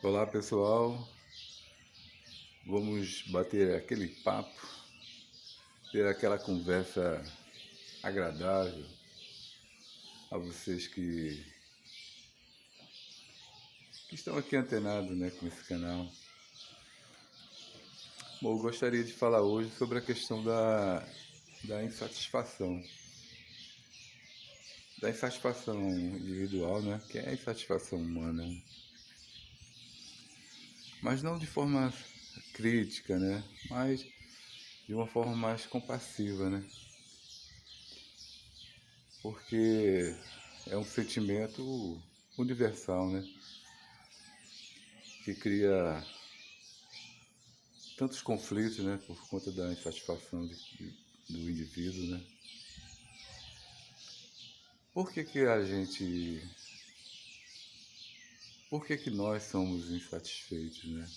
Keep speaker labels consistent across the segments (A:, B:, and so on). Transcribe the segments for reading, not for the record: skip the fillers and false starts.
A: Olá pessoal, vamos bater aquele papo, ter aquela conversa agradável a vocês que estão aqui antenados, né, com esse canal. Bom, eu gostaria de falar hoje sobre a questão da insatisfação. Da insatisfação individual, né, que é a insatisfação humana. Mas não de forma crítica, né, mas de uma forma mais compassiva, né. Porque é um sentimento universal, né? Que cria tantos conflitos, né? Por conta da insatisfação do indivíduo, né? Por que que a gente... Por que que nós somos insatisfeitos, né?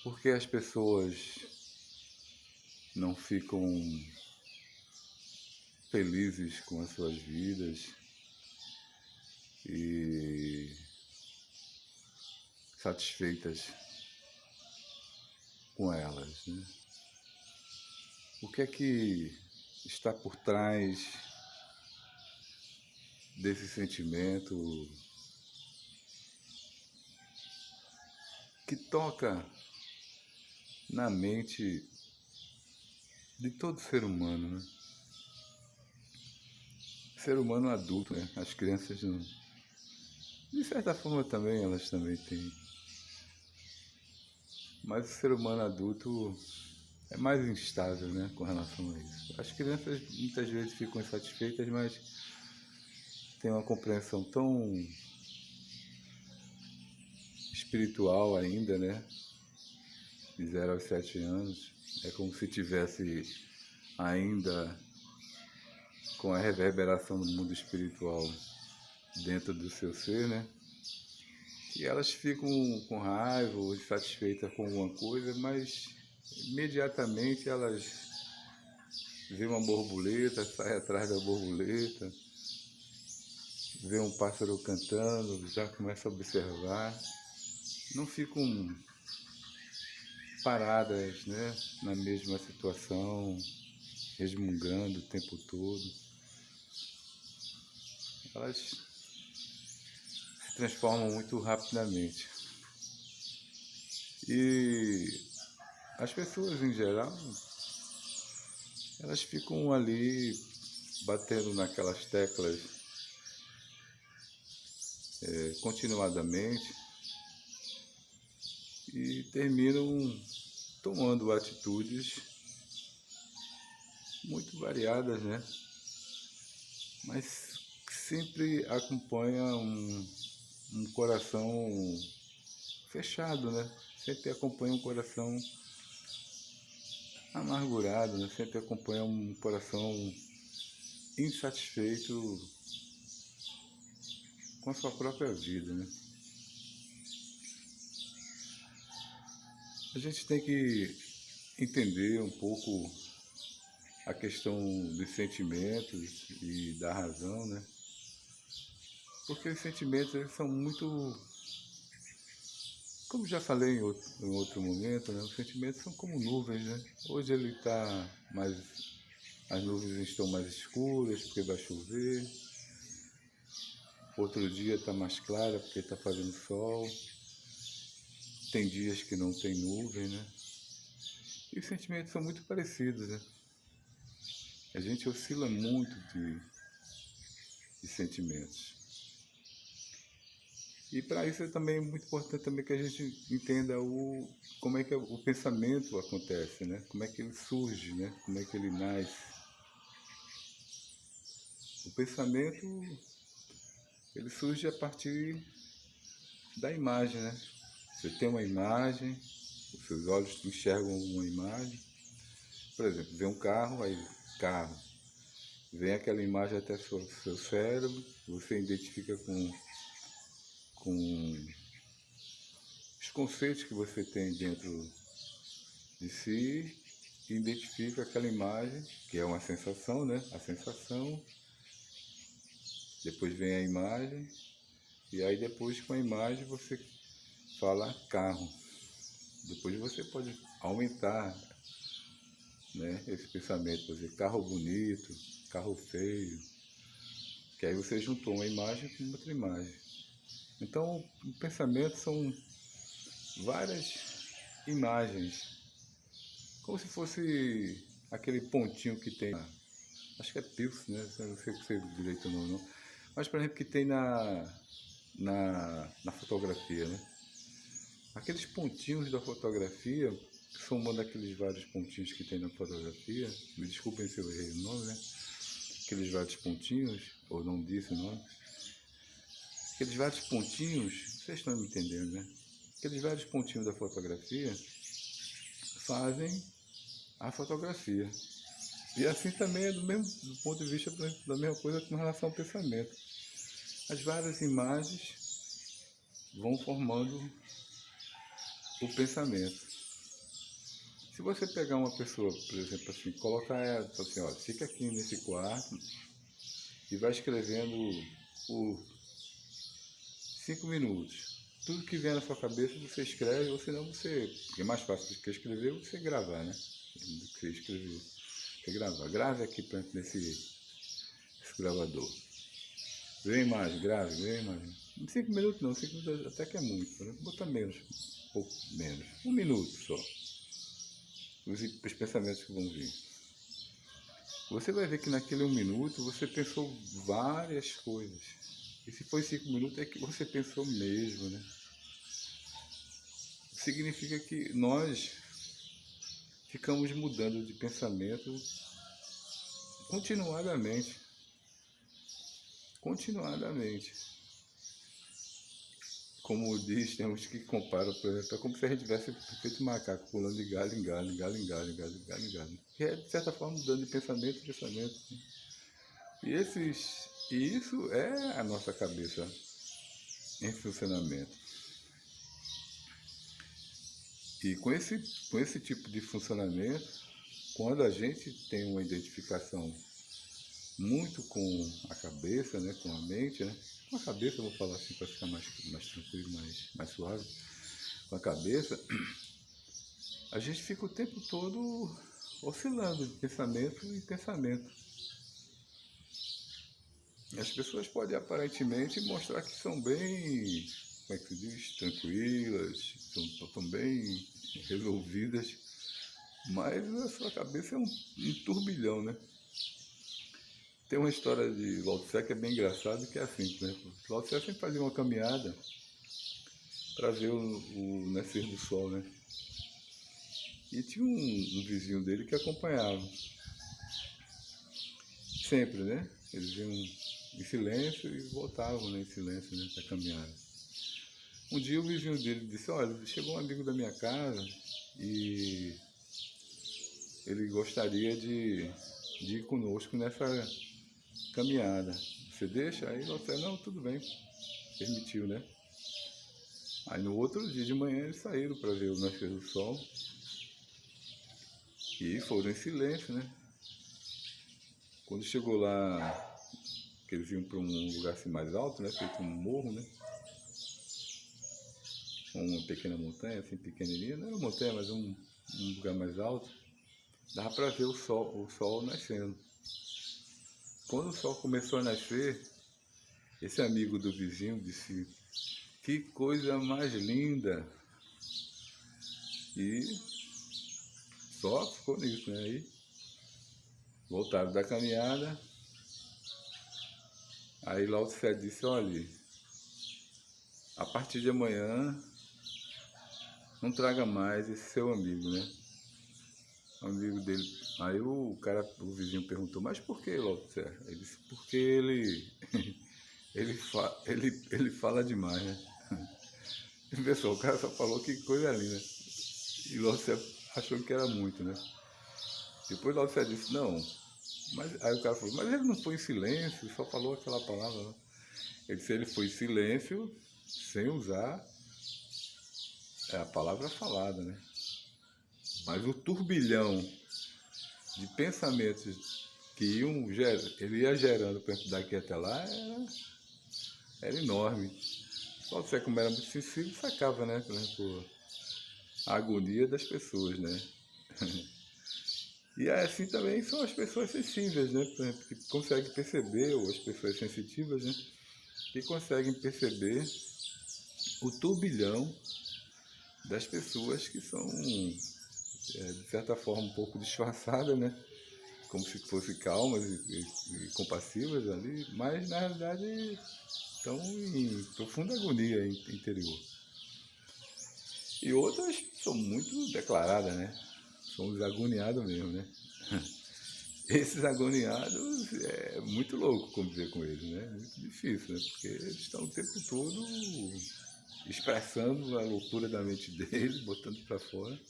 A: Por que as pessoas não ficam felizes com as suas vidas e satisfeitas com elas, né? O que é que está por trás desse sentimento que toca na mente de todo ser humano, né? Ser humano adulto, né? As crianças não... De certa forma também, elas também têm. Mas o ser humano adulto é mais instável, né? Com relação a isso. As crianças muitas vezes ficam insatisfeitas, mas têm uma compreensão tão espiritual ainda, né? De 0 aos 7 anos. É como se tivesse ainda com a reverberação do mundo espiritual dentro do seu ser, né? E elas ficam com raiva ou insatisfeitas com alguma coisa, mas imediatamente elas veem uma borboleta, saem atrás da borboleta, vê um pássaro cantando, já começa a observar. Não ficam paradas, né, na mesma situação, resmungando o tempo todo. Elas se transformam muito rapidamente. E as pessoas em geral, elas ficam ali batendo naquelas teclas continuadamente e terminam tomando atitudes muito variadas, né? Mas sempre acompanha um coração fechado, né? Sempre acompanha um coração amargurado, né? Sempre acompanha um coração insatisfeito com a sua própria vida, né? A gente tem que entender um pouco a questão dos sentimentos e da razão, né? Porque os sentimentos eles são muito, como já falei em outro momento, né? Os sentimentos são como nuvens, né? Hoje ele está mais, as nuvens estão mais escuras porque vai chover. Outro dia está mais clara porque está fazendo sol. Tem dias que não tem nuvem, né? E os sentimentos são muito parecidos, né? A gente oscila muito de sentimentos. E para isso é também muito importante também que a gente entenda como é que o pensamento acontece, né? Como é que ele surge, né? Como é que ele nasce. O pensamento, ele surge a partir da imagem, né? Você tem uma imagem, os seus olhos enxergam uma imagem. Por exemplo, vê um carro, aí carro. Vem aquela imagem até seu cérebro, você identifica com os conceitos que você tem dentro de si, identifica aquela imagem, que é uma sensação, né? A sensação, depois vem a imagem, E aí depois com a imagem você fala carro. Depois você pode aumentar, né, esse pensamento, por exemplo, carro bonito, carro feio, que aí você juntou uma imagem com outra imagem. Então, o pensamento são várias imagens, como se fosse aquele pontinho que tem, acho que é pixel, né? Não sei se é direito o nome, não. Mas, por exemplo, que tem na fotografia, né? Aqueles pontinhos da fotografia, somando aqueles vários pontinhos que tem na fotografia, me desculpem se eu errei o nome, né? Aqueles vários pontinhos, ou não disse o nome, aqueles vários pontinhos, vocês estão me entendendo, né? Aqueles vários pontinhos da fotografia fazem a fotografia. E assim também é do ponto de vista da mesma coisa com relação ao pensamento. As várias imagens vão formando o pensamento. Se você pegar uma pessoa, por exemplo, assim, colocar ela assim, ó, fica aqui nesse quarto e vai escrevendo por 5 minutos. Tudo que vem na sua cabeça você escreve, ou senão você, é mais fácil do que escrever, você gravar, né? Do que você escrever, você gravar. Grave aqui nesse gravador. Vê a imagem, grave, vê a imagem. 5 minutos não, 5 minutos até que é muito, né? Botar menos, um pouco menos, 1 minuto só. Os pensamentos que vão vir. Você vai ver que naquele 1 minuto você pensou várias coisas. E se foi 5 minutos é que você pensou mesmo, né? Significa que nós ficamos mudando de pensamento continuadamente. Como diz, temos que comparar, por exemplo, é como se a gente tivesse feito macaco, pulando de galho em galho, galho em galho, galho em galho, galho em galho. Que é, de certa forma, mudando de pensamento em pensamento. E isso é a nossa cabeça em funcionamento. E com esse tipo de funcionamento, quando a gente tem uma identificação muito com a cabeça, né, com a mente, né? Com a cabeça, eu vou falar assim para ficar mais tranquilo, mais suave. Com a cabeça, a gente fica o tempo todo oscilando de pensamento em pensamento. E as pessoas podem aparentemente mostrar que são bem, como é que se diz, tranquilas, estão bem resolvidas, mas a sua cabeça é um turbilhão, né? Tem uma história de Lao Tse que é bem engraçada, que é assim, né? Lao Tse sempre fazia uma caminhada para ver o nascer do sol, né? E tinha um vizinho dele que acompanhava. Sempre, né? Eles iam em silêncio e voltavam, né, em silêncio, né, para caminhar. Um dia o vizinho dele disse, olha, chegou um amigo da minha casa e ele gostaria de ir conosco nessa caminhada. Você deixa? Aí você, não, tudo bem, permitiu, né? Aí no outro dia de manhã eles saíram para ver o nascer do sol e foram em silêncio, né? Quando chegou lá, que eles iam para um lugar assim mais alto, né? Feito um morro, né? Uma pequena montanha, assim, pequenininha, não era uma montanha, mas um lugar mais alto, dava para ver o sol nascendo. Quando o sol começou a nascer, esse amigo do vizinho disse, que coisa mais linda! E só ficou nisso, né? Aí voltaram da caminhada, aí Lao Tse disse, olha, a partir de amanhã não traga mais esse seu amigo, né? O amigo dele. Aí o vizinho perguntou, mas por que, Lao Tse? Ele disse, porque ele fala demais, né? Pessoal, o cara só falou que coisa linda. E Lao Tse achou que era muito, né? Depois Lao Tse disse, não. Mas, aí o cara falou, mas ele não foi em silêncio, só falou aquela palavra, né? Ele disse, ele foi em silêncio, sem usar a palavra falada, né? Mas o turbilhão de pensamentos que ele ia gerando daqui até lá era enorme. Só você, como era muito sensível, sacava, né? Por exemplo, a agonia das pessoas, né? E assim também são as pessoas sensíveis, né? Por exemplo, que conseguem perceber, ou as pessoas sensitivas, né? Que conseguem perceber o turbilhão das pessoas que são, de certa forma, um pouco disfarçadas, né? Como se fossem calmas e compassivas ali, mas na realidade estão em profunda agonia interior. E outras são muito declaradas, né? São os agoniados mesmo, né? Esses agoniados é muito louco conviver com eles, né? Muito difícil, né? Porque eles estão o tempo todo expressando a loucura da mente deles, botando para fora.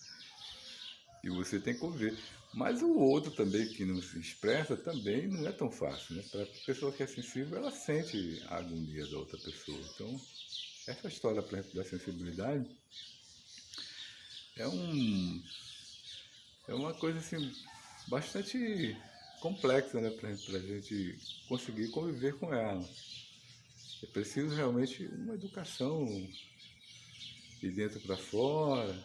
A: E você tem que conviver. Mas o outro também que não se expressa também não é tão fácil, né? Para a pessoa que é sensível, ela sente a agonia da outra pessoa. Então, essa história, por exemplo, da sensibilidade é um é uma coisa assim bastante complexa, né, para a gente conseguir conviver com ela. É preciso realmente uma educação de dentro para fora,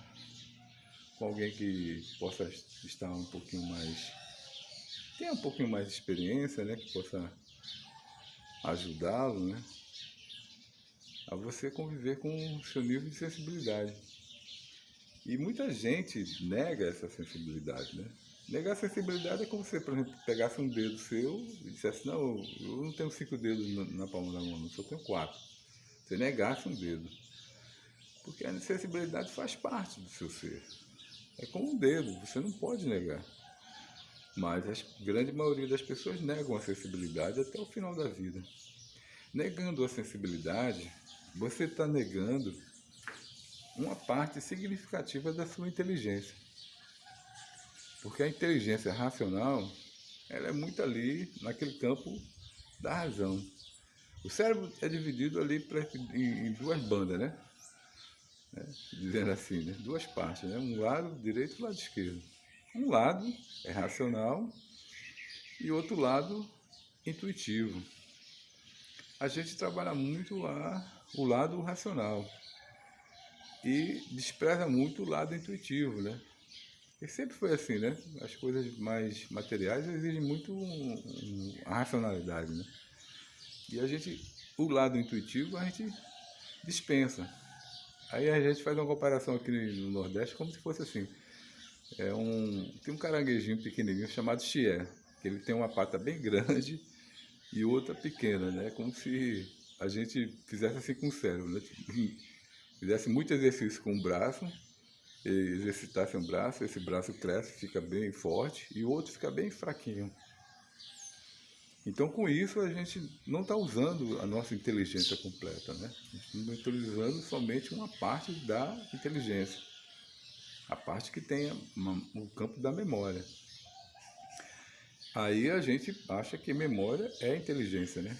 A: com alguém que possa estar um pouquinho mais, tenha um pouquinho mais de experiência, né, que possa ajudá-lo, né, a você conviver com o seu nível de sensibilidade. E muita gente nega essa sensibilidade, né? Negar a sensibilidade é como se, por exemplo, pegasse um dedo seu e dissesse, não, eu não tenho 5 dedos na palma da mão, eu só tenho 4. Você negasse um dedo. Porque a sensibilidade faz parte do seu ser. É como um dedo, você não pode negar. Mas a grande maioria das pessoas negam a sensibilidade até o final da vida. Negando a sensibilidade, você está negando uma parte significativa da sua inteligência. Porque a inteligência racional, ela é muito ali naquele campo da razão. O cérebro é dividido ali em duas bandas, né? Dizendo assim, né? Duas partes, né? Um lado direito e um lado esquerdo. Um lado é racional e outro lado intuitivo. A gente trabalha muito lá o lado racional e despreza muito o lado intuitivo, né? E sempre foi assim, né? As coisas mais materiais exigem muito a racionalidade, né? E a gente, o lado intuitivo, a gente dispensa. Aí a gente faz uma comparação aqui no Nordeste como se fosse assim. Tem um caranguejinho pequenininho chamado chié, que ele tem uma pata bem grande e outra pequena, né? Como se a gente fizesse assim com o cérebro, né? Fizesse muito exercício com o braço, exercitasse um braço, esse braço cresce, fica bem forte e o outro fica bem fraquinho. Então, com isso, a gente não está usando a nossa inteligência completa, né? A gente está utilizando somente uma parte da inteligência, a parte que tem o campo da memória. Aí a gente acha que memória é inteligência, né?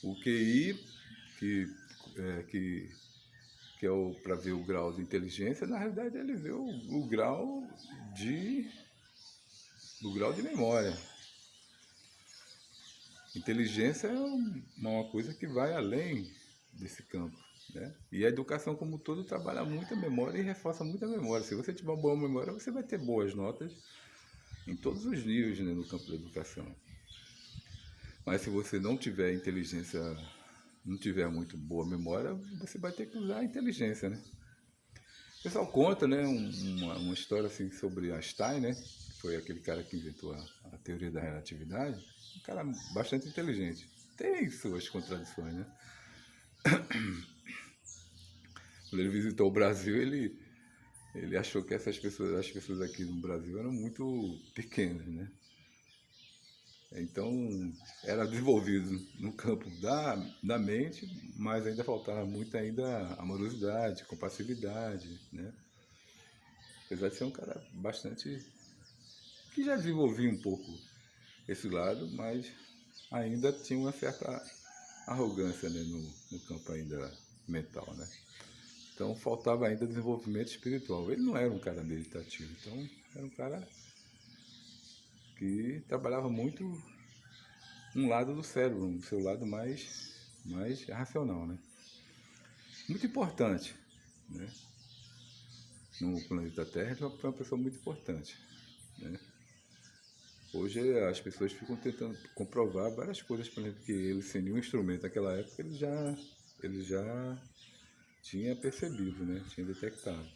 A: O QI, que que é para ver o grau de inteligência, na realidade ele vê o grau de memória. Inteligência é uma coisa que vai além desse campo, né? E a educação como um todo trabalha muito a memória e reforça muito a memória. Se você tiver uma boa memória, você vai ter boas notas em todos os níveis, né, no campo da educação. Mas se você não tiver inteligência, não tiver muito boa memória, você vai ter que usar a inteligência, né? O pessoal conta, né, uma história assim sobre Einstein, né? Que foi aquele cara que inventou a teoria da relatividade. Um cara bastante inteligente. Tem suas contradições, né? Quando ele visitou o Brasil, ele achou que as pessoas aqui no Brasil eram muito pequenas, né? Então, era desenvolvido no campo da mente, mas ainda faltava muito ainda amorosidade, compassividade, né? Apesar de ser um cara bastante que já desenvolvia um pouco esse lado, mas ainda tinha uma certa arrogância, né, no campo ainda mental, né? Então faltava ainda desenvolvimento espiritual. Ele não era um cara meditativo, então era um cara que trabalhava muito um lado do cérebro, o seu lado mais racional, né? muito importante, né? No planeta Terra, ele foi uma pessoa muito importante, né? Hoje as pessoas ficam tentando comprovar várias coisas, por exemplo, que ele sem nenhum instrumento naquela época ele já tinha percebido, né? Tinha detectado.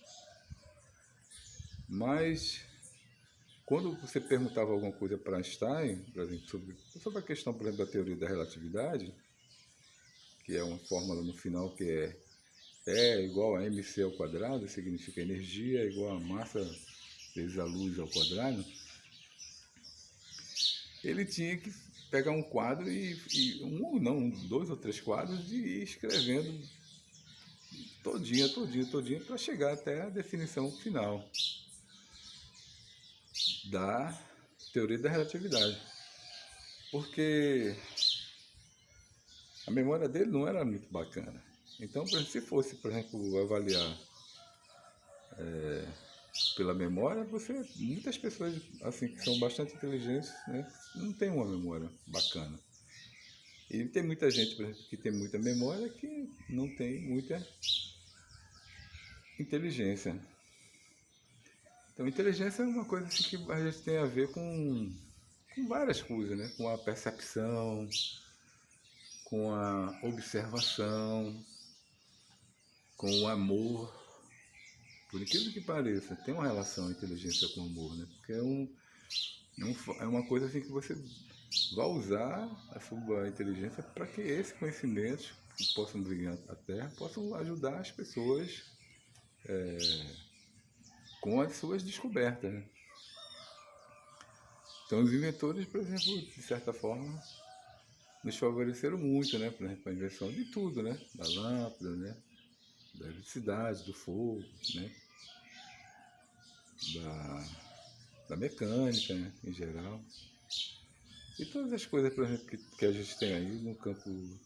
A: Mas quando você perguntava alguma coisa para Einstein, por exemplo, sobre a questão, por exemplo, da teoria da relatividade, que é uma fórmula no final que é igual a mc ao quadrado, significa energia é igual a massa vezes a luz ao quadrado, ele tinha que pegar um quadro e um ou não, dois ou três quadros e ir escrevendo todinha para chegar até a definição final da teoria da relatividade. Porque a memória dele não era muito bacana. Então, por exemplo, se fosse, por exemplo, avaliar pela memória, muitas pessoas assim que são bastante inteligentes, né, não tem uma memória bacana. E tem muita gente, por exemplo, que tem muita memória que não tem muita inteligência. Então, inteligência é uma coisa assim, que a gente tem a ver com várias coisas, né? Com a percepção, com a observação, com o amor. Por incrível que pareça, tem uma relação inteligência com amor, né? Porque é uma coisa assim que você vai usar a sua inteligência para que esses conhecimentos que possam vir à Terra possam ajudar as pessoas com as suas descobertas, né? Então, os inventores, por exemplo, de certa forma, nos favoreceram muito, né? Por exemplo, a invenção de tudo, né? Da lâmpada, né? Da eletricidade, do fogo, né? Da mecânica, né? Em geral. E todas as coisas, por exemplo, que a gente tem aí no campo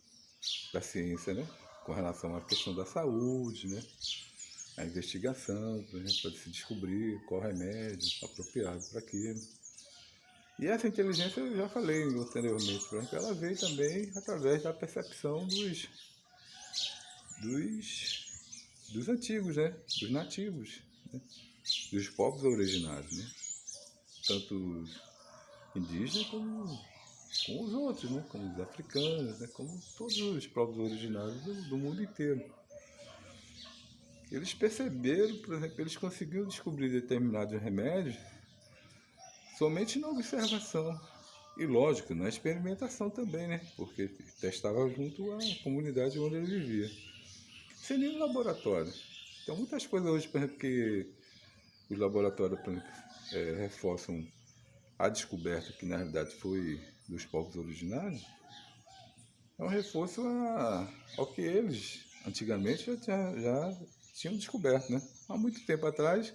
A: da ciência, né? Com relação à questão da saúde, né? A investigação, por exemplo, para se descobrir qual remédio apropriado para aquilo. E essa inteligência, eu já falei anteriormente, por exemplo, ela veio também através da percepção dos antigos, né? Dos nativos, né? Dos povos originários, né? Tanto os indígenas como os outros, né? Como os africanos, né? Como todos os povos originários do mundo inteiro. Eles perceberam, por exemplo, eles conseguiram descobrir determinados remédios somente na observação. E lógico, na experimentação também, né? Porque testava junto à comunidade onde ele vivia. Sem nenhum laboratório. Então muitas coisas hoje, por exemplo, que os laboratórios, por exemplo, reforçam a descoberta que na realidade foi dos povos originários, é um reforço ao que eles antigamente já tinham descoberto, né? Há muito tempo atrás,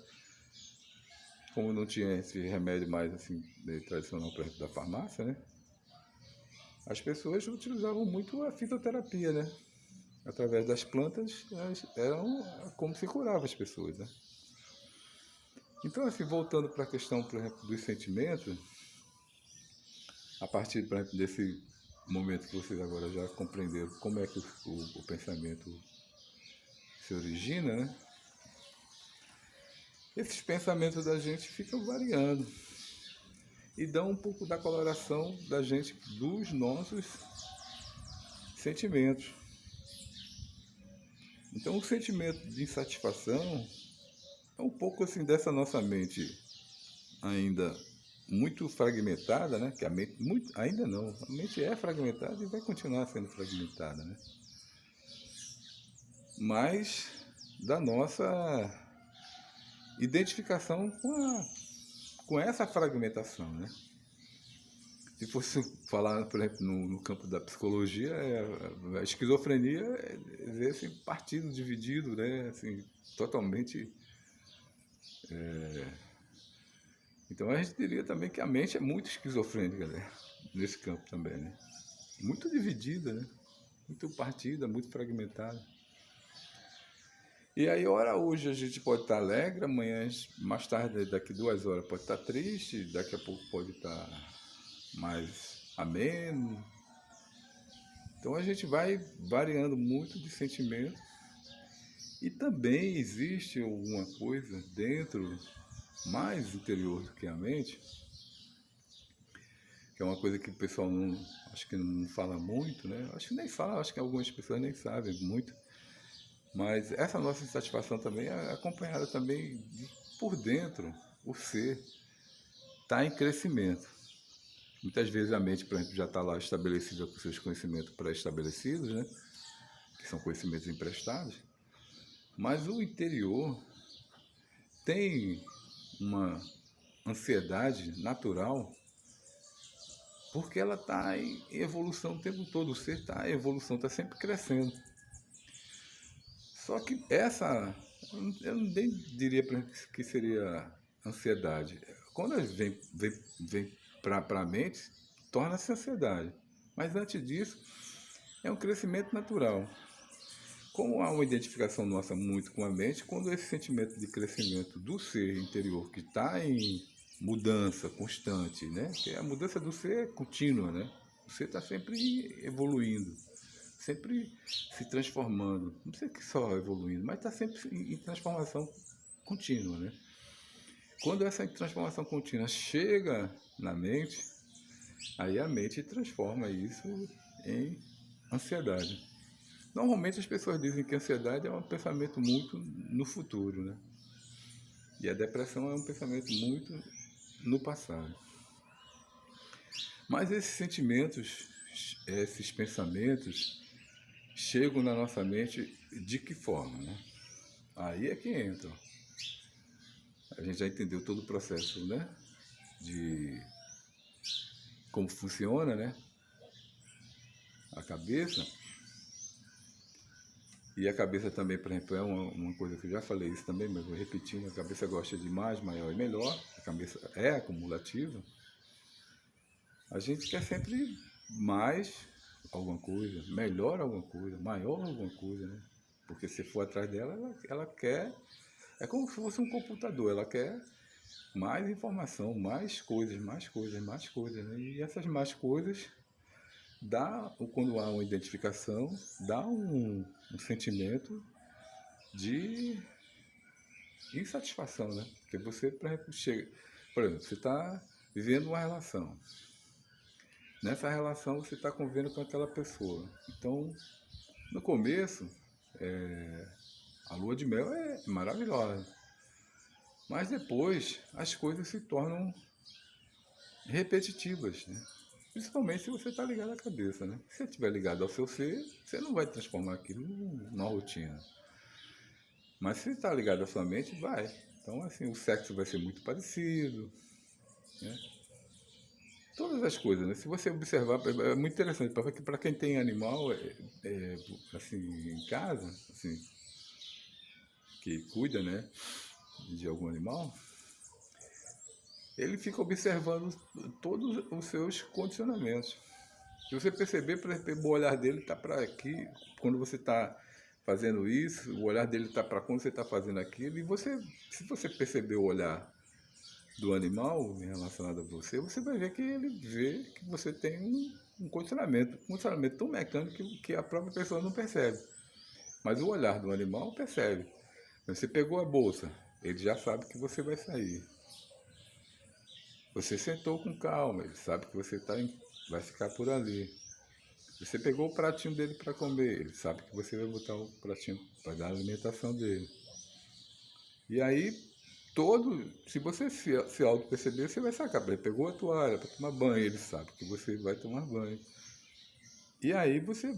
A: como não tinha esse remédio mais assim tradicional, por exemplo, da farmácia, né? As pessoas utilizavam muito a fitoterapia, né? Através das plantas, eram como se curava as pessoas, né? Então, assim, voltando para a questão, por exemplo, dos sentimentos, a partir, por exemplo, desse momento que vocês agora já compreenderam como é que o pensamento se origina, né? Esses pensamentos da gente ficam variando e dão um pouco da coloração da gente, dos nossos sentimentos. Então, o sentimento de insatisfação é um pouco assim dessa nossa mente ainda muito fragmentada, né? Que a mente ainda não, a mente é fragmentada e vai continuar sendo fragmentada, né? Mas da nossa identificação com essa fragmentação, né? Se fosse falar, por exemplo, no campo da psicologia, a esquizofrenia é esse partido dividido, né? Assim, totalmente. Então a gente diria também que a mente é muito esquizofrênica, né? Nesse campo também, né? Muito dividida, né? Muito partida, muito fragmentada. E aí, ora, hoje a gente pode estar alegre, amanhã, mais tarde, daqui 2 horas, pode estar triste, daqui a pouco pode estar mais ameno. Então a gente vai variando muito de sentimento E também existe alguma coisa dentro, mais interior do que a mente, que é uma coisa que o pessoal não, acho que não fala muito, né? Acho que nem fala, acho que algumas pessoas nem sabem muito. Mas essa nossa insatisfação também é acompanhada também por dentro, o ser está em crescimento. Muitas vezes a mente, por exemplo, já está lá estabelecida com seus conhecimentos pré-estabelecidos, né? Que são conhecimentos emprestados. Mas o interior tem uma ansiedade natural porque ela está em evolução o tempo todo. O ser está em evolução, está sempre crescendo. Só que essa, eu nem diria que seria ansiedade. Quando ela vem para a mente, torna-se ansiedade. Mas antes disso, é um crescimento natural. Como há uma identificação nossa muito com a mente, quando esse sentimento de crescimento do ser interior, que está em mudança constante, né? Que a mudança do ser é contínua, né? O ser está sempre evoluindo, sempre se transformando. Não sei que só evoluindo, mas está sempre em transformação contínua, né? Quando essa transformação contínua chega na mente, aí a mente transforma isso em ansiedade. Normalmente as pessoas dizem que a ansiedade é um pensamento muito no futuro, né? E a depressão é um pensamento muito no passado. Mas esses sentimentos, esses pensamentos, chegam na nossa mente de que forma, né? Aí é que entra. A gente já entendeu todo o processo, né? De como funciona, né? A cabeça. E a cabeça também, por exemplo, é uma coisa que eu já falei isso também, mas vou repetindo, a cabeça gosta de mais, maior e melhor, a cabeça é acumulativa. A gente quer sempre mais alguma coisa, melhor alguma coisa, maior alguma coisa, né? Porque se for atrás dela, ela quer, é como se fosse um computador, ela quer mais informação, mais coisas, mais coisas, mais coisas, né? E essas mais coisas quando há uma identificação, dá um sentimento de insatisfação, né? Porque você, por exemplo, você está vivendo uma relação. Nessa relação você está convivendo com aquela pessoa. Então, no começo, a lua de mel é maravilhosa. Mas depois as coisas se tornam repetitivas, né? Principalmente se você está ligado à cabeça, né? Se você estiver ligado ao seu ser, você não vai transformar aquilo numa rotina. Mas se está ligado à sua mente, vai. Então, assim, o sexo vai ser muito parecido, né? Todas as coisas, né? Se você observar, é muito interessante, porque para quem tem animal, assim, em casa, assim, que cuida, né, de algum animal, ele fica observando todos os seus condicionamentos. Se você perceber, por exemplo, o olhar dele está para aqui, quando você está fazendo isso, o olhar dele está para quando você está fazendo aquilo, e você, se você perceber o olhar do animal relacionado a você, você vai ver que ele vê que você tem um condicionamento tão mecânico que a própria pessoa não percebe. Mas o olhar do animal percebe. Você pegou a bolsa, ele já sabe que você vai sair. Você sentou com calma, ele sabe que você vai ficar por ali. Você pegou o pratinho dele para comer, ele sabe que você vai botar o pratinho para dar a alimentação dele. E aí, se você se auto-perceber, você vai sacar. Ele pegou a toalha para tomar banho, ele sabe que você vai tomar banho. E aí você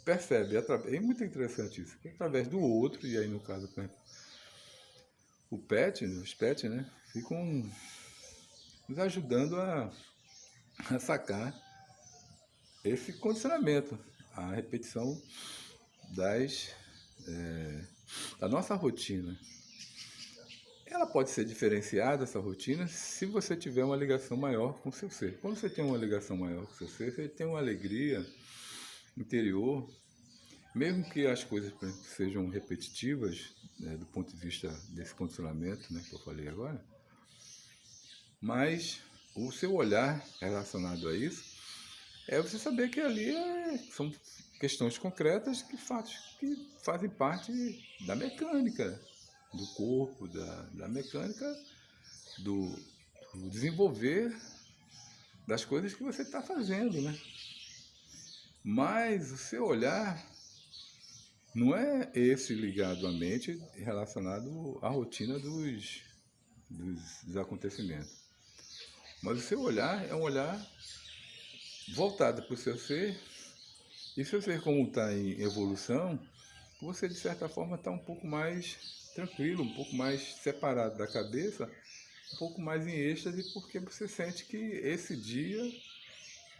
A: percebe, é muito interessante isso, que através do outro, e aí no caso, por exemplo, os pets, né, ficam nos ajudando a sacar esse condicionamento, a repetição das, da nossa rotina. Ela pode ser diferenciada, essa rotina, se você tiver uma ligação maior com o seu ser. Quando você tem uma ligação maior com o seu ser, você tem uma alegria interior, mesmo que as coisas sejam repetitivas, né, do ponto de vista desse condicionamento, né, que eu falei agora, mas o seu olhar relacionado a isso é você saber que ali são questões concretas, que fatos que fazem parte da mecânica do corpo, da mecânica do, do desenvolver das coisas que você está fazendo, né? Mas o seu olhar não é esse ligado à mente relacionado à rotina dos acontecimentos. Mas o seu olhar é um olhar voltado para o seu ser, e seu ser, como está em evolução, você de certa forma está um pouco mais tranquilo, um pouco mais separado da cabeça, um pouco mais em êxtase, porque você sente que esse dia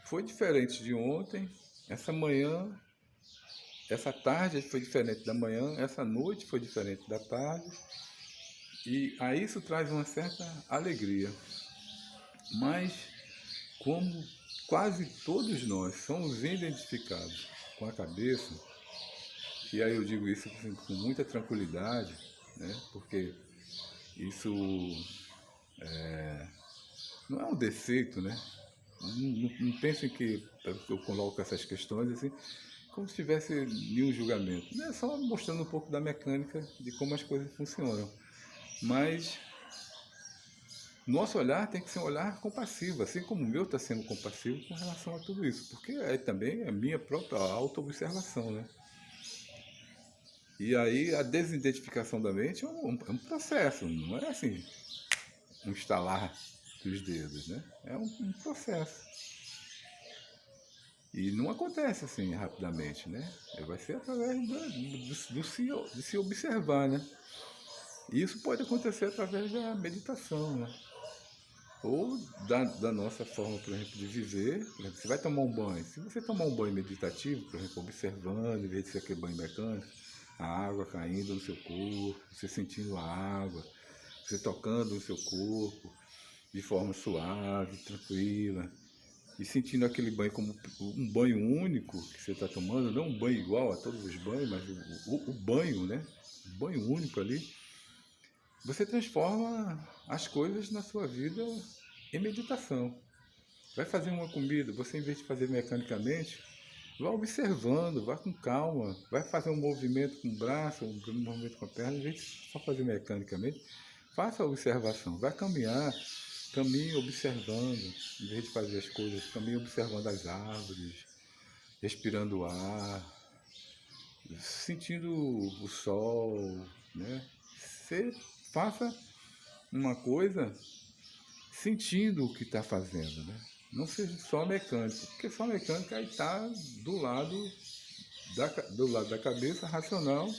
A: foi diferente de ontem, essa manhã, essa tarde foi diferente da manhã, essa noite foi diferente da tarde, e a isso traz uma certa alegria. Mas, como quase todos nós somos identificados com a cabeça, e aí eu digo isso com muita tranquilidade, né? Porque isso não é um defeito, né? Não pensem que eu coloco essas questões assim, como se tivesse nenhum julgamento. Não é só mostrando um pouco da mecânica de como as coisas funcionam. Mas nosso olhar tem que ser um olhar compassivo, assim como o meu está sendo compassivo com relação a tudo isso, porque é também a minha própria auto-observação, né? E aí a desidentificação da mente é um processo, não é assim, um estalar dos dedos, né? É um processo. E não acontece assim rapidamente, né? Vai ser através de se observar, né? E isso pode acontecer através da meditação, né? Ou da nossa forma, por exemplo, de viver. Por exemplo, você vai tomar um banho. Se você tomar um banho meditativo, por exemplo, observando, em vez de ser aquele banho mecânico, a água caindo no seu corpo, você sentindo a água, você tocando no seu corpo de forma suave, tranquila, e sentindo aquele banho como um banho único que você está tomando, não um banho igual a todos os banhos, mas o banho, né? Um banho único ali. Você transforma as coisas na sua vida em meditação. Vai fazer uma comida, você em vez de fazer mecanicamente, vai observando, vai com calma, vai fazer um movimento com o braço, um movimento com a perna, em vez de só fazer mecanicamente, faça a observação, vai caminhar, caminhe observando, em vez de fazer as coisas, caminhe observando as árvores, respirando o ar, sentindo o sol, né? Você faça uma coisa sentindo o que está fazendo, né? Não seja só mecânico, porque só mecânico aí está do lado da cabeça racional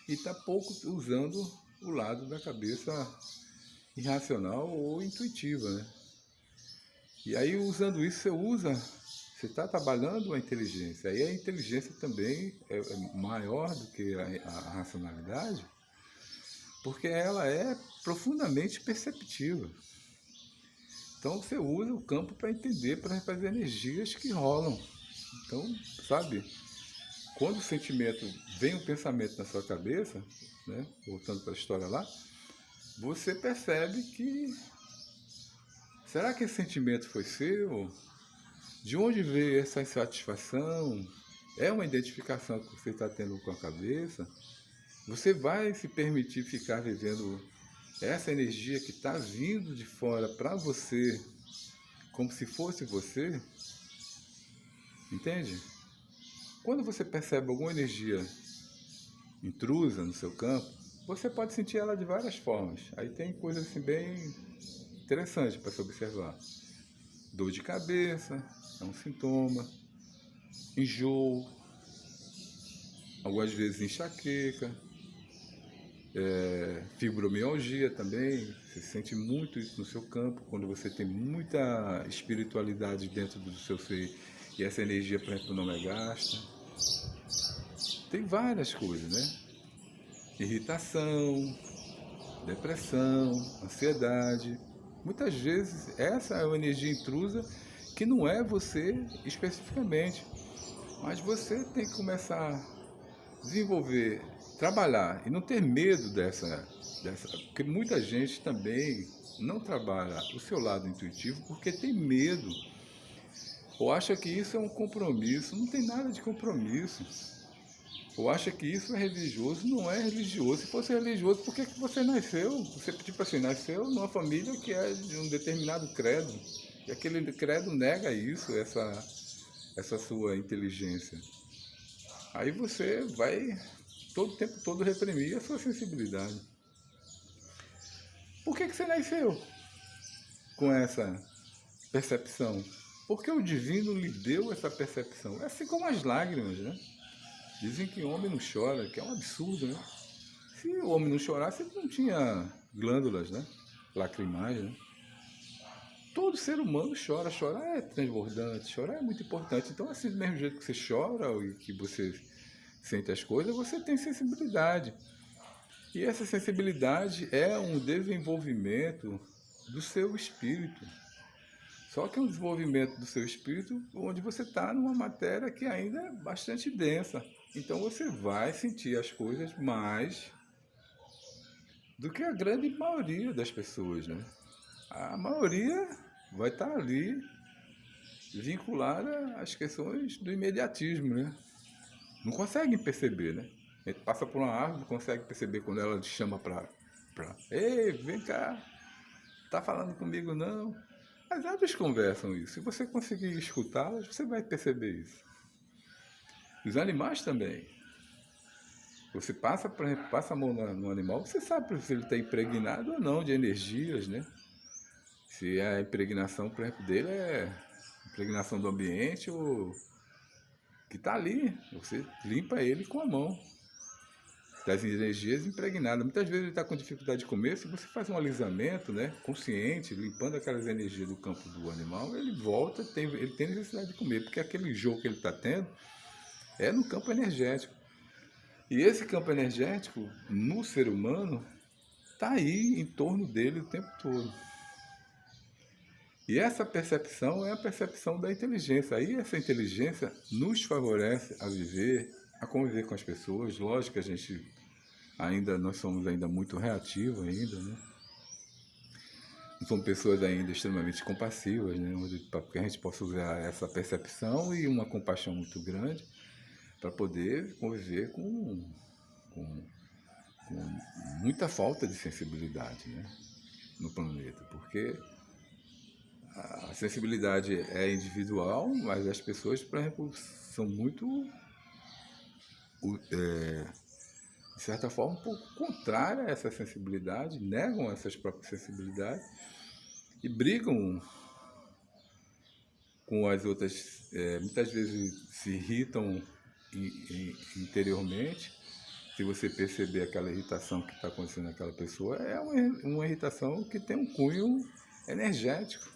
A: e está pouco usando o lado da cabeça irracional ou intuitiva, né? E aí usando isso você está trabalhando a inteligência. Aí a inteligência também é maior do que a racionalidade, porque ela é profundamente perceptiva. Então você usa o campo para entender, para fazer energias que rolam. Então, sabe, quando o sentimento vem um pensamento na sua cabeça, né, voltando para a história lá, você percebe que será que esse sentimento foi seu? De onde veio essa insatisfação? É uma identificação que você está tendo com a cabeça? Você vai se permitir ficar vivendo essa energia que está vindo de fora para você, como se fosse você? Entende? Quando você percebe alguma energia intrusa no seu campo, você pode sentir ela de várias formas. Aí tem coisas assim bem interessantes para se observar. Dor de cabeça é um sintoma, enjoo, algumas vezes enxaqueca, fibromialgia também. Você sente muito isso no seu campo, quando você tem muita espiritualidade dentro do seu ser e essa energia, por exemplo, não é gasta. Tem várias coisas, né? Irritação, depressão, ansiedade. Muitas vezes essa é uma energia intrusa que não é você especificamente, mas você tem que começar a desenvolver, trabalhar e não ter medo dessa, porque muita gente também não trabalha o seu lado intuitivo porque tem medo Ou acha que isso é um compromisso. Não tem nada de compromisso. Ou acha que isso é religioso. Não é religioso. Se fosse religioso, por que que você nasceu? Você, tipo assim, nasceu numa família que é de um determinado credo. E aquele credo nega isso, essa sua inteligência. Aí você vai todo o tempo todo reprimir a sua sensibilidade. Por que que você nasceu com essa percepção? Porque o divino lhe deu essa percepção. É assim como as lágrimas, né? Dizem que o homem não chora, que é um absurdo, né? Se o homem não chorasse, ele não tinha glândulas, né? Lacrimais, né? Todo ser humano chora. Chorar é transbordante, chorar é muito importante. Então, assim, do mesmo jeito que você chora e que você sente as coisas, você tem sensibilidade. E essa sensibilidade é um desenvolvimento do seu espírito. Só que é um desenvolvimento do seu espírito onde você está numa matéria que ainda é bastante densa. Então você vai sentir as coisas mais do que a grande maioria das pessoas, né? A maioria vai estar ali vinculada às questões do imediatismo, né? Não conseguem perceber, né? A gente passa por uma árvore, não consegue perceber quando ela te chama pra ei, vem cá, tá falando comigo não? As árvores conversam isso. Se você conseguir escutá-las, você vai perceber isso. Os animais também. Você passa, por exemplo, passa a mão no animal, você sabe se ele está impregnado ou não de energias, né? Se a impregnação, por exemplo, dele é impregnação do ambiente ou que está ali. Você limpa ele com a mão. Das energias impregnadas. Muitas vezes ele está com dificuldade de comer, se você faz um alisamento, né, consciente, limpando aquelas energias do campo do animal, ele volta, ele tem necessidade de comer, porque aquele jogo que ele está tendo é no campo energético. E esse campo energético, no ser humano, está aí em torno dele o tempo todo. E essa percepção é a percepção da inteligência. Aí essa inteligência nos favorece a viver, a conviver com as pessoas. Lógico que a gente nós somos ainda muito reativos ainda, né? Não somos pessoas ainda extremamente compassivas, né? Para que a gente possa usar essa percepção e uma compaixão muito grande para poder conviver com, com muita falta de sensibilidade, né, no planeta, porque a sensibilidade é individual, mas as pessoas, por exemplo, são muito, de certa forma, um pouco contrárias a essa sensibilidade, negam essas próprias sensibilidades e brigam com as outras, muitas vezes se irritam interiormente. Se você perceber aquela irritação que está acontecendo naquela pessoa, é uma irritação que tem um cunho energético.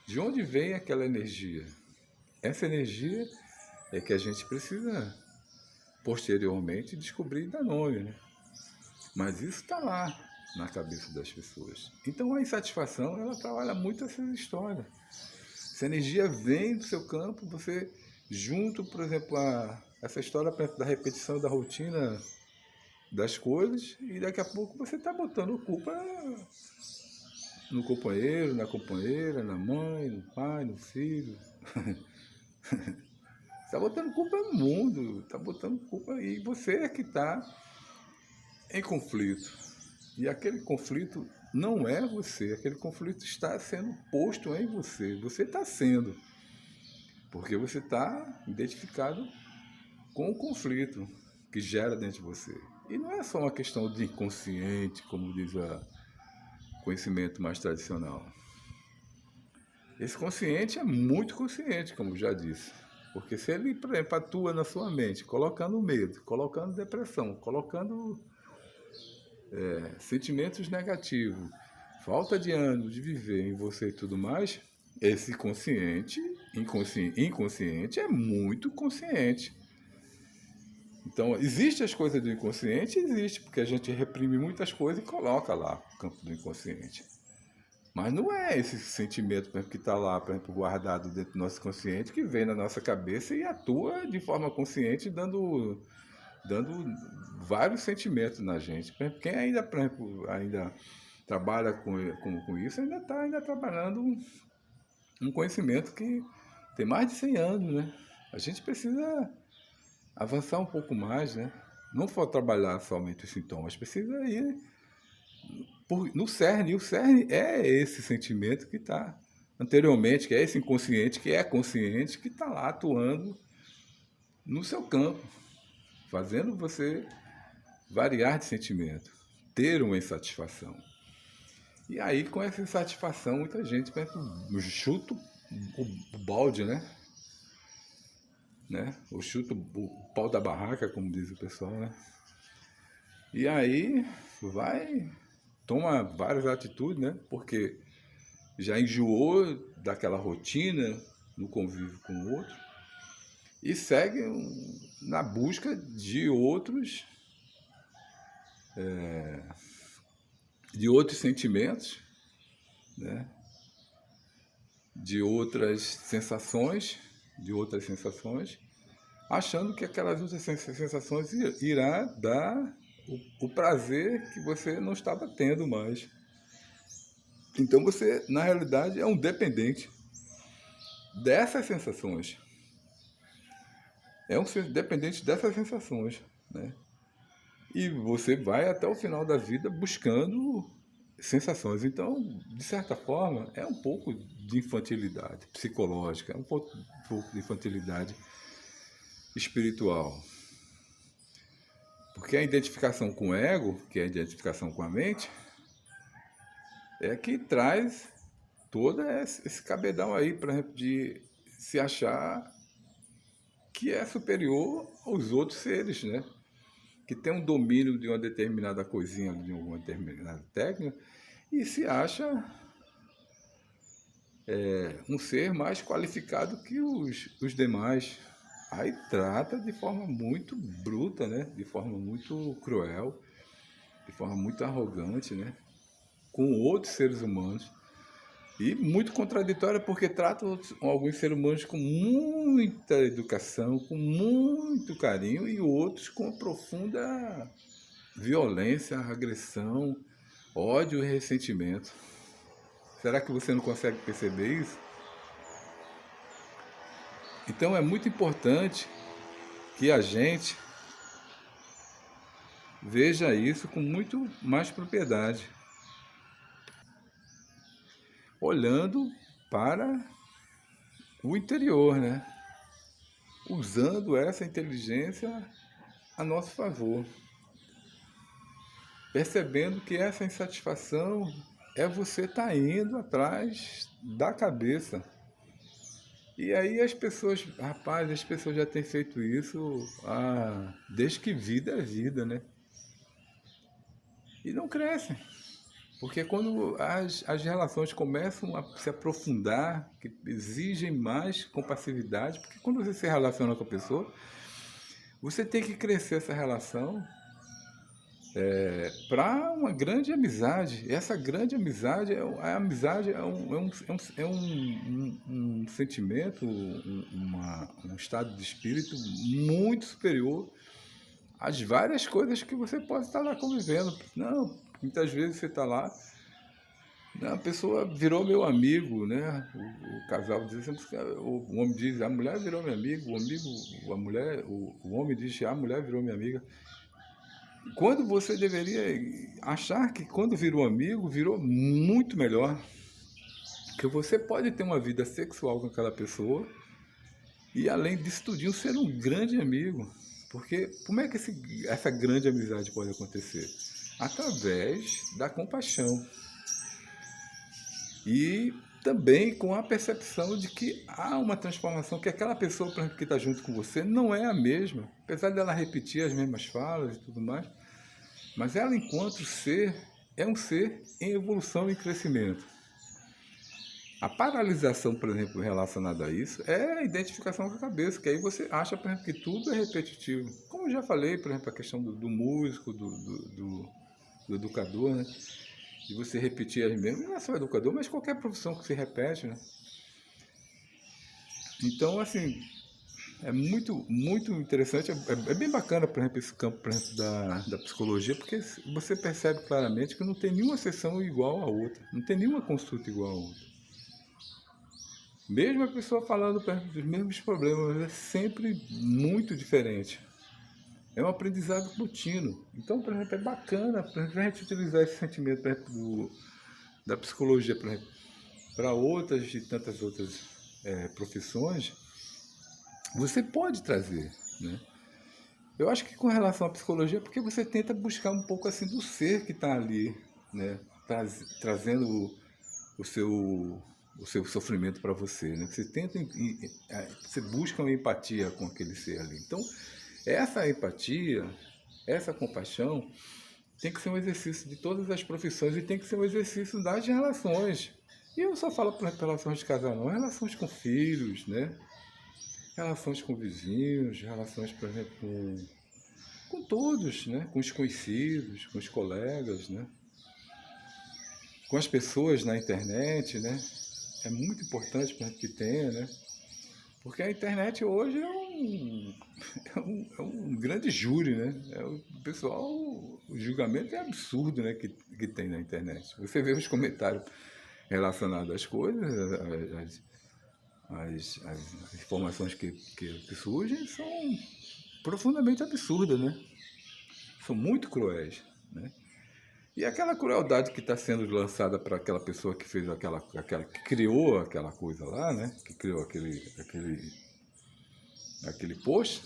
A: De onde vem aquela energia? Essa energia é que a gente precisa, posteriormente, descobrir e dar nome, né? Mas isso está lá na cabeça das pessoas. Então a insatisfação, ela trabalha muito essas histórias. Essa energia vem do seu campo, você junto, por exemplo, essa história da repetição da rotina das coisas, e daqui a pouco você está botando culpa no companheiro, na companheira, na mãe, no pai, no filho. Está botando culpa no mundo, está botando culpa aí. Você é que está em conflito. E aquele conflito não é você, aquele conflito está sendo posto em você. Você está sendo, porque você está identificado com o conflito que gera dentro de você. E não é só uma questão de inconsciente, como diz o conhecimento mais tradicional. Esse consciente é muito consciente, como já disse. Porque se ele, por exemplo, atua na sua mente, colocando medo, colocando depressão, colocando sentimentos negativos, falta de ânimo de viver em você e tudo mais, esse inconsciente é muito consciente. Então, existe as coisas do inconsciente? Existe, porque a gente reprime muitas coisas e coloca lá no campo do inconsciente. Mas não é esse sentimento, por exemplo, que está lá, por exemplo, guardado dentro do nosso consciente, que vem na nossa cabeça e atua de forma consciente, dando vários sentimentos na gente. Por exemplo, quem ainda, por exemplo, ainda trabalha com isso, ainda está trabalhando um conhecimento que tem mais de 100 anos, né? A gente precisa avançar um pouco mais, né? Não for trabalhar somente os sintomas, precisa ir no cerne. E o cerne é esse sentimento que está anteriormente, que é esse inconsciente, que é consciente, que está lá atuando no seu campo, fazendo você variar de sentimento, ter uma insatisfação. E aí, com essa insatisfação, muita gente chuta o balde, né? Ou chuta o pau da barraca, como diz o pessoal, né? E aí toma várias atitudes, né? Porque já enjoou daquela rotina no convívio com o outro e segue na busca de outros sentimentos, né? de outras sensações, achando que aquelas outras sensações irá dar o prazer que você não estava tendo mais. Então você, na realidade, é um dependente dessas sensações. É um dependente dessas sensações, né? E você vai até o final da vida buscando sensações. Então, de certa forma, é um pouco de infantilidade psicológica, é um pouco de infantilidade espiritual. Porque a identificação com o ego, que é a identificação com a mente, é que traz todo esse cabedal aí, por exemplo, de se achar que é superior aos outros seres, né? Que tem um domínio de uma determinada coisinha, de alguma determinada técnica, e se acha um ser mais qualificado que os demais. Aí trata de forma muito bruta, né? De forma muito cruel, de forma muito arrogante, né? Com outros seres humanos. E muito contraditória porque trata alguns seres humanos com muita educação, com muito carinho, e outros com profunda violência, agressão, ódio e ressentimento. Será que você não consegue perceber isso? Então é muito importante que a gente veja isso com muito mais propriedade, olhando para o interior, né? Usando essa inteligência a nosso favor, percebendo que essa insatisfação é você estar indo atrás da cabeça. E aí as pessoas já têm feito isso desde que vida é vida, né? E não crescem. Porque quando as relações começam a se aprofundar, que exigem mais compassividade, porque quando você se relaciona com a pessoa, você tem que crescer essa relação para uma grande amizade. E essa grande amizade, a amizade um sentimento, um estado de espírito muito superior às várias coisas que você pode estar lá convivendo. Não, muitas vezes você está lá, a pessoa virou meu amigo, né? O casal diz, o homem diz, a mulher virou meu amigo, o homem diz, a mulher virou minha amiga. Quando você deveria achar que quando virou amigo, virou muito melhor. Que você pode ter uma vida sexual com aquela pessoa e, além disso tudinho, ser um grande amigo. Porque como é que essa grande amizade pode acontecer? Através da compaixão. E também com a percepção de que há uma transformação, que aquela pessoa, por exemplo, que está junto com você não é a mesma. Apesar dela repetir as mesmas falas e tudo mais, mas ela, enquanto ser, é um ser em evolução e crescimento. A paralisação, por exemplo, relacionada a isso, é a identificação com a cabeça, que aí você acha, por exemplo, que tudo é repetitivo. Como eu já falei, por exemplo, a questão do músico, do educador, né? De você repetir as mesmas, não é só educador, mas qualquer profissão que se repete, né? Então, assim, é muito, muito interessante, é bem bacana, por exemplo, esse campo, por exemplo, da psicologia, porque você percebe claramente que não tem nenhuma sessão igual à outra, não tem nenhuma consulta igual à outra. Mesmo a pessoa falando, por exemplo, dos mesmos problemas, é sempre muito diferente. É um aprendizado contínuo. Então, por exemplo, é bacana, por exemplo, a gente utilizar esse sentimento, por exemplo, da psicologia, por exemplo, para outras e tantas outras profissões, você pode trazer, né? Eu acho que com relação à psicologia, é porque você tenta buscar um pouco assim do ser que está ali, né? Trazendo o seu, o seu sofrimento para você, né? Você tenta, você busca uma empatia com aquele ser ali. Então, essa empatia, essa compaixão, tem que ser um exercício de todas as profissões e tem que ser um exercício das relações. E eu só falo para relações de casal, não, relações com filhos, né? Relações com vizinhos, relações, por exemplo, com todos, né? Com os conhecidos, com os colegas, né? Com as pessoas na internet, né? É muito importante para que tenha, né? Porque a internet hoje é um grande júri, né? O pessoal, o julgamento é absurdo, né? Que tem na internet. Você vê os comentários relacionados às coisas, as informações que surgem são profundamente absurdas, né? São muito cruéis, né? E aquela crueldade que está sendo lançada para aquela pessoa que fez que criou aquela coisa lá, né? Que criou aquele post,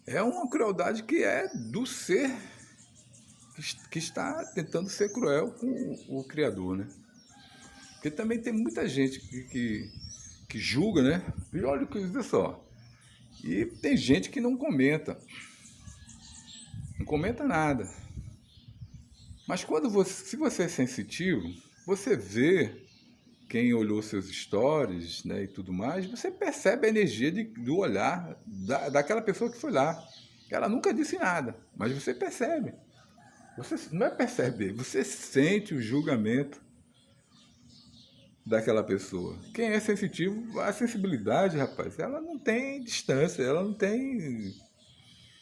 A: é uma crueldade que é do ser que está tentando ser cruel com o Criador, né? Porque também tem muita gente que julga, né? E olha o que diz só. E tem gente que não comenta. Não comenta nada. Mas se você é sensitivo, você vê quem olhou seus stories, né, e tudo mais, você percebe a energia do olhar daquela pessoa que foi lá. Ela nunca disse nada, mas você percebe. Você não é perceber, você sente o julgamento daquela pessoa. Quem é sensitivo, a sensibilidade, rapaz, ela não tem distância, ela não tem.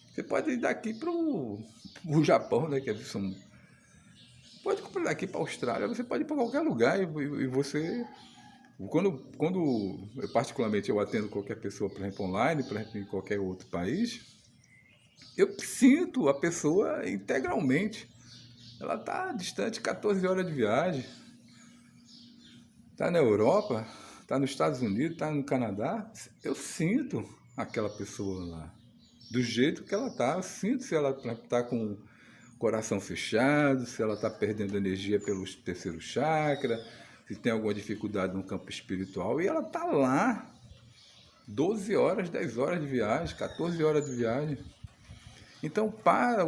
A: Você pode ir daqui para o Japão, né? Pode comprar daqui para a Austrália, você pode ir para qualquer lugar e você. Quando eu, particularmente, eu atendo qualquer pessoa, por exemplo, online, por exemplo, em qualquer outro país, eu sinto a pessoa integralmente. Ela está distante 14 horas de viagem, está na Europa, está nos Estados Unidos, está no Canadá. Eu sinto aquela pessoa lá, do jeito que ela está. Eu sinto se ela está com o coração fechado, se ela está perdendo energia pelo terceiro chakra, se tem alguma dificuldade no campo espiritual. E ela está lá, 12 horas, 10 horas de viagem, 14 horas de viagem. Então, para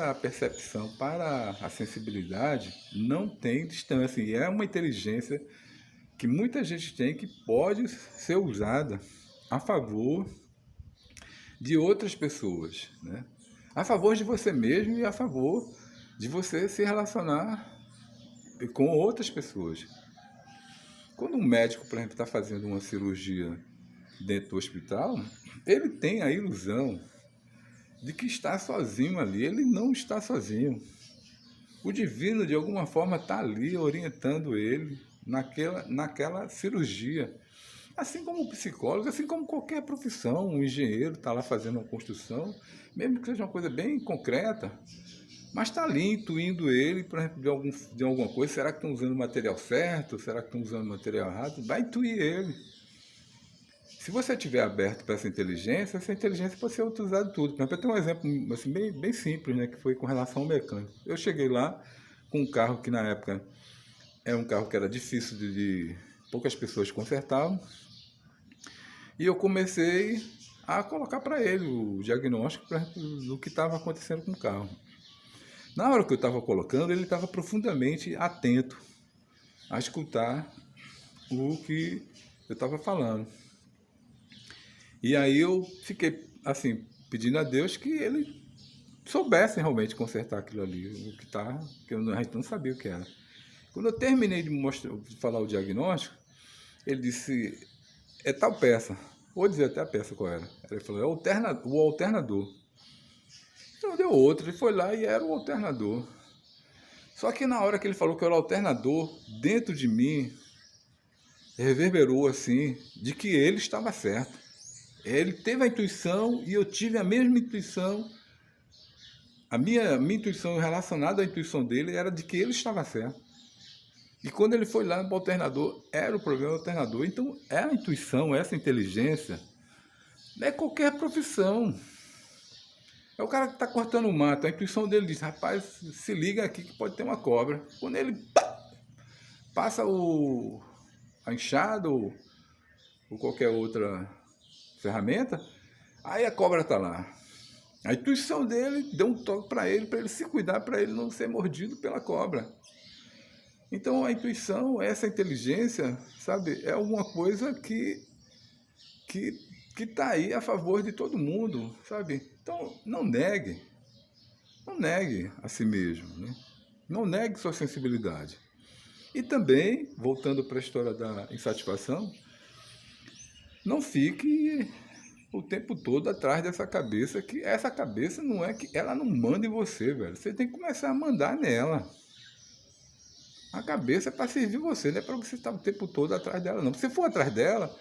A: a percepção, para a sensibilidade, não tem distância. E é uma inteligência que muita gente tem que pode ser usada a favor de outras pessoas, né? A favor de você mesmo e a favor de você se relacionar com outras pessoas. Quando um médico, por exemplo, está fazendo uma cirurgia dentro do hospital, ele tem a ilusão de que está sozinho ali. Ele não está sozinho. O divino, de alguma forma, está ali orientando ele naquela cirurgia. Assim como o psicólogo, assim como qualquer profissão, um engenheiro está lá fazendo uma construção, mesmo que seja uma coisa bem concreta, mas está ali intuindo ele, por exemplo, de alguma coisa. Será que estão usando o material certo? Será que estão usando o material errado? Vai intuir ele. Se você estiver aberto para essa inteligência pode ser utilizada em tudo. Por exemplo, eu tenho um exemplo assim, bem simples, né, que foi com relação ao mecânico. Eu cheguei lá com um carro que na época era um carro que era difícil de poucas pessoas consertavam, e eu comecei a colocar para ele o diagnóstico do que estava acontecendo com o carro. Na hora que eu estava colocando, ele estava profundamente atento a escutar o que eu estava falando. E aí eu fiquei, assim, pedindo a Deus que ele soubesse realmente consertar aquilo ali, que a gente não sabia o que era. Quando eu terminei de falar o diagnóstico, ele disse, é tal peça. Vou dizer até a peça qual era. Ele falou, o alternador. Então deu outro, ele foi lá e era o alternador. Só que na hora que ele falou que era o alternador, dentro de mim, reverberou assim, de que ele estava certo. Ele teve a intuição e eu tive a mesma intuição. A minha intuição relacionada à intuição dele era de que ele estava certo. E quando ele foi lá no alternador, era o problema do alternador. Então, é a intuição, essa inteligência, não é qualquer profissão. É o cara que está cortando o mato. A intuição dele diz, rapaz, se liga aqui que pode ter uma cobra. Quando ele passa a enxada ou qualquer outra ferramenta, aí a cobra está lá. A intuição dele deu um toque para ele se cuidar, para ele não ser mordido pela cobra. Então a intuição, essa inteligência, sabe, é alguma coisa que está aí a favor de todo mundo, sabe? Então não negue a si mesmo, né? Não negue sua sensibilidade. E também, voltando para a história da insatisfação, não fique o tempo todo atrás dessa cabeça, que essa cabeça não é que ela não manda em você, velho. Você tem que começar a mandar nela. A cabeça é para servir você, não é para você estar o tempo todo atrás dela, não. Se você for atrás dela,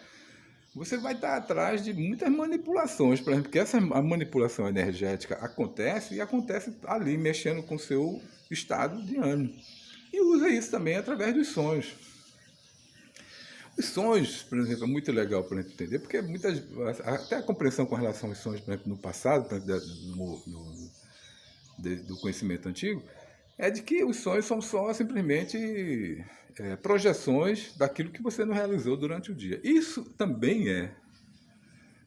A: você vai estar atrás de muitas manipulações, por exemplo, porque a manipulação energética acontece e acontece ali, mexendo com o seu estado de ânimo. E usa isso também através dos sonhos. Os sonhos, por exemplo, é muito legal para a gente entender, porque até a compreensão com relação aos sonhos, por exemplo, no passado, por exemplo, do conhecimento antigo, é de que os sonhos são só simplesmente projeções daquilo que você não realizou durante o dia. Isso também é.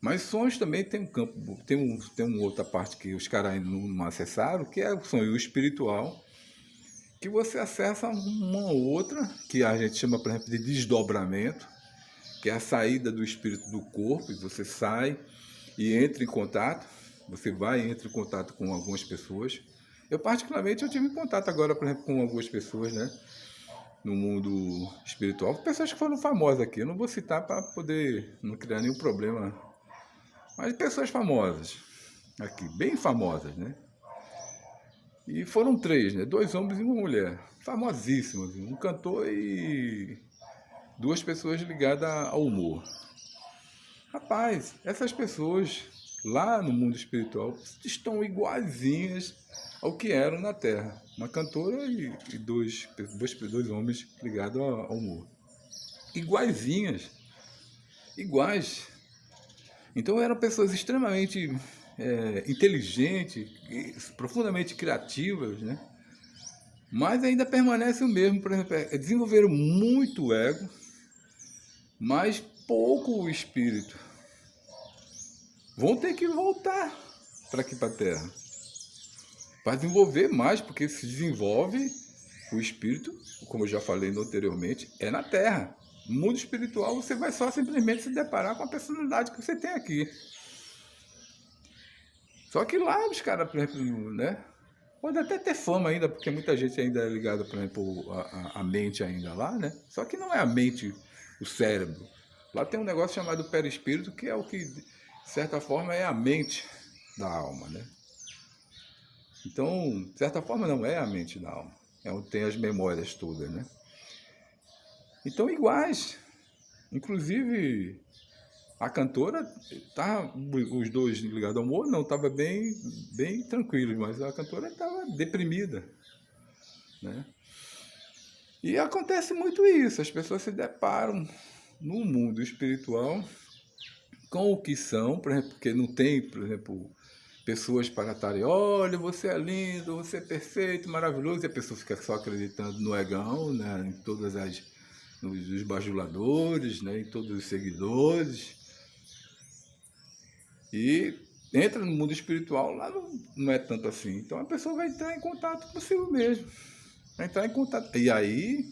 A: Mas sonhos também tem um campo, tem uma outra parte que os caras ainda não acessaram, que é o sonho espiritual, que você acessa uma outra, que a gente chama, por exemplo, de desdobramento, que é a saída do espírito do corpo, e você sai e entra em contato, você vai e entra em contato com algumas pessoas. Eu, particularmente, eu tive contato agora, por exemplo, com algumas pessoas, né, no mundo espiritual, pessoas que foram famosas aqui, eu não vou citar para poder não criar nenhum problema, mas pessoas famosas aqui, bem famosas, né? E foram 3, né? 2 homens e uma mulher, famosíssimos, um cantor e 2 pessoas ligadas ao humor. Rapaz, essas pessoas lá no mundo espiritual estão iguaizinhas ao que eram na Terra. Uma cantora e dois homens ligados ao humor. Iguaizinhas. Iguais. Então eram pessoas extremamente inteligentes, profundamente criativas, né? Mas ainda permanece o mesmo, por exemplo, desenvolveram muito ego, mas pouco o espírito. Vão ter que voltar para aqui para a Terra, para desenvolver mais, porque se desenvolve o espírito, como eu já falei anteriormente, é na Terra. No mundo espiritual você vai só simplesmente se deparar com a personalidade que você tem aqui. Só que lá os caras, por exemplo, né? Pode até ter fama ainda, porque muita gente ainda é ligada, por exemplo, a mente ainda lá, né? Só que não é a mente, o cérebro. Lá tem um negócio chamado perispírito, que é o que, de certa forma, é a mente da alma, né? Então, de certa forma, não é a mente da alma. É onde tem as memórias todas, né? Então, iguais. Inclusive, a cantora, os dois ligados ao humor, não, estava bem tranquilos, mas a cantora estava deprimida, né? E acontece muito isso, as pessoas se deparam no mundo espiritual com o que são, por exemplo, porque não tem, por exemplo, pessoas para estarem, olha, você é lindo, você é perfeito, maravilhoso, e a pessoa fica só acreditando no egão, né, em todas nos bajuladores, né, em todos os seguidores. E entra no mundo espiritual, lá não é tanto assim. Então a pessoa vai entrar em contato consigo mesmo. Vai entrar em contato. E aí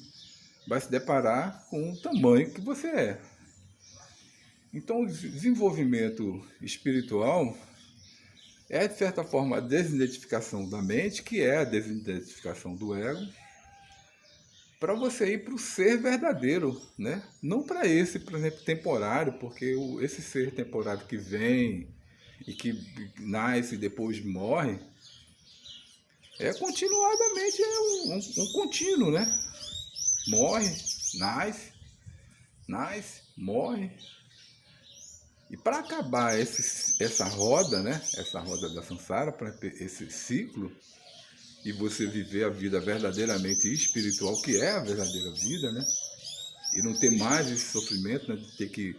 A: vai se deparar com o tamanho que você é. Então o desenvolvimento espiritual é, de certa forma, a desidentificação da mente, que é a desidentificação do ego, para você ir para o ser verdadeiro, né? Não para esse, por exemplo, temporário, porque esse ser temporário que vem e que nasce e depois morre, continuadamente um contínuo, né? Morre, nasce, nasce, morre. E para acabar essa roda, né? Essa roda da samsara, para esse ciclo, e você viver a vida verdadeiramente espiritual, que é a verdadeira vida, né? E não ter mais esse sofrimento, né? De ter que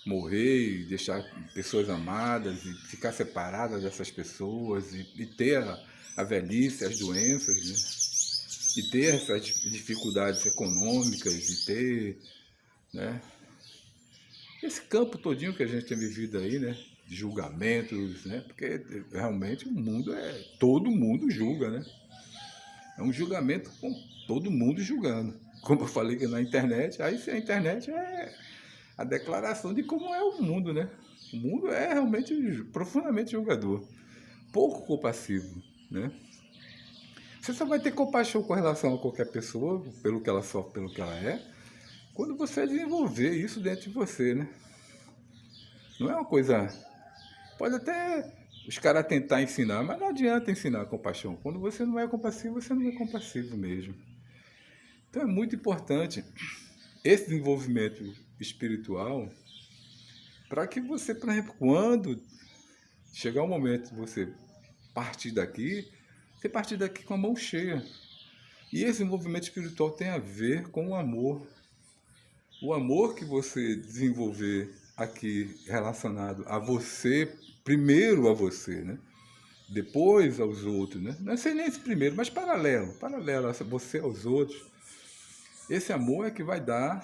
A: morrer e deixar pessoas amadas e ficar separada dessas pessoas e ter a velhice, as doenças, né? E ter essas dificuldades econômicas e ter, né? Esse campo todinho que a gente tem vivido aí, né? De julgamentos, né? Porque realmente o mundo todo mundo julga, né? É um julgamento com todo mundo julgando. Como eu falei que na internet, aí a internet é a declaração de como é o mundo, né? O mundo é realmente profundamente julgador, pouco compassivo, né? Você só vai ter compaixão com relação a qualquer pessoa, pelo que ela sofre, pelo que ela é, quando você desenvolver isso dentro de você, né? Não é uma coisa... Pode até os caras tentar ensinar, mas não adianta ensinar compaixão. Quando você não é compassivo, você não é compassivo mesmo. Então é muito importante esse desenvolvimento espiritual para que você, por exemplo, quando chegar o momento de você partir daqui, você partir daqui com a mão cheia. E esse desenvolvimento espiritual tem a ver com o amor. O amor que você desenvolver aqui relacionado a você, primeiro a você, né? Depois aos outros, né? Não sei nem esse primeiro, mas paralelo a você aos outros. Esse amor é que vai dar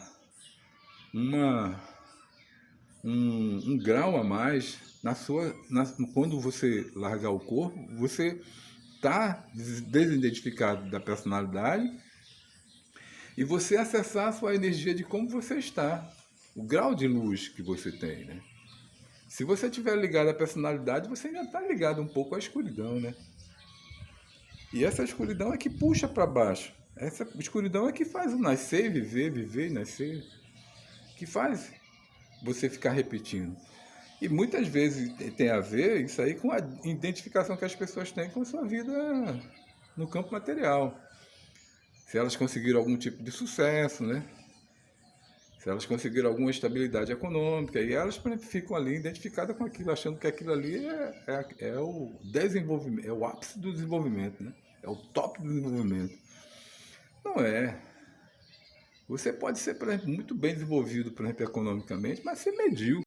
A: um grau a mais quando você largar o corpo, você está desidentificado da personalidade e você acessar a sua energia de como você está, o grau de luz que você tem, né? Se você estiver ligado à personalidade, você ainda está ligado um pouco à escuridão, né? E essa escuridão é que puxa para baixo. Essa escuridão é que faz o nascer, viver e nascer. Que faz você ficar repetindo. E muitas vezes tem a ver isso aí com a identificação que as pessoas têm com a sua vida no campo material. Se elas conseguiram algum tipo de sucesso, né? Se elas conseguiram alguma estabilidade econômica, e elas ficam ali identificadas com aquilo, achando que aquilo ali é o desenvolvimento, é o ápice do desenvolvimento, né? É o top do desenvolvimento. Não é. Você pode ser, por exemplo, muito bem desenvolvido, por exemplo, economicamente, mas ser medíocre.